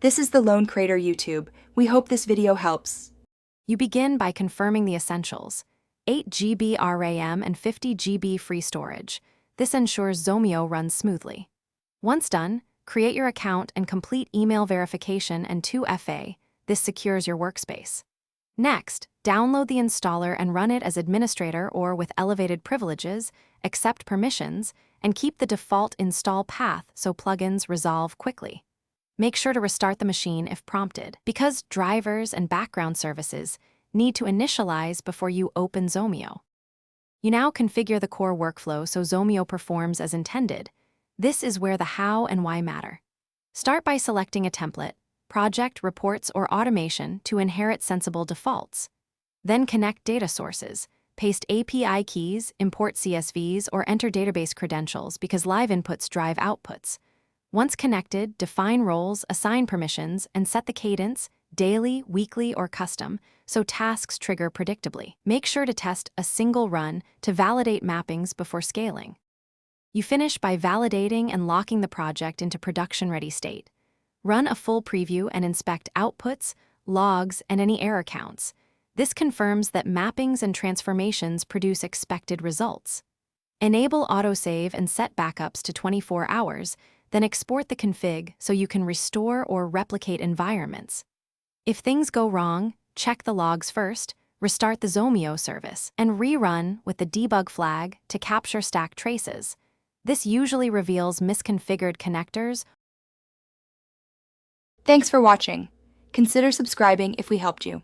This is the Lone Creator YouTube. We hope this video helps. You begin by confirming the essentials: 8 GB RAM and 50 GB free storage. This ensures Zomeo runs smoothly. Once done, create your account and complete email verification and 2FA. This secures your workspace. Next, download the installer and run it as administrator or with elevated privileges, accept permissions, and keep the default install path so plugins resolve quickly. Make sure to restart the machine if prompted, because drivers and background services need to initialize before you open Zomeo. You now configure the core workflow so Zomeo performs as intended. This is where the how and why matter. Start by selecting a template, project, reports, or automation to inherit sensible defaults. Then connect data sources, paste API keys, import CSVs, or enter database credentials because live inputs drive outputs. Once connected, define roles, assign permissions, and set the cadence, daily, weekly, or custom, so tasks trigger predictably. Make sure to test a single run to validate mappings before scaling. You finish by validating and locking the project into production-ready state. Run a full preview and inspect outputs, logs, and any error counts. This confirms that mappings and transformations produce expected results. Enable autosave and set backups to 24 hours, then export the config so you can restore or replicate environments. If things go wrong, check the logs first, restart the Zomeo service, and rerun with the debug flag to capture stack traces. This usually reveals misconfigured connectors. Thanks for watching. Consider subscribing if we helped you.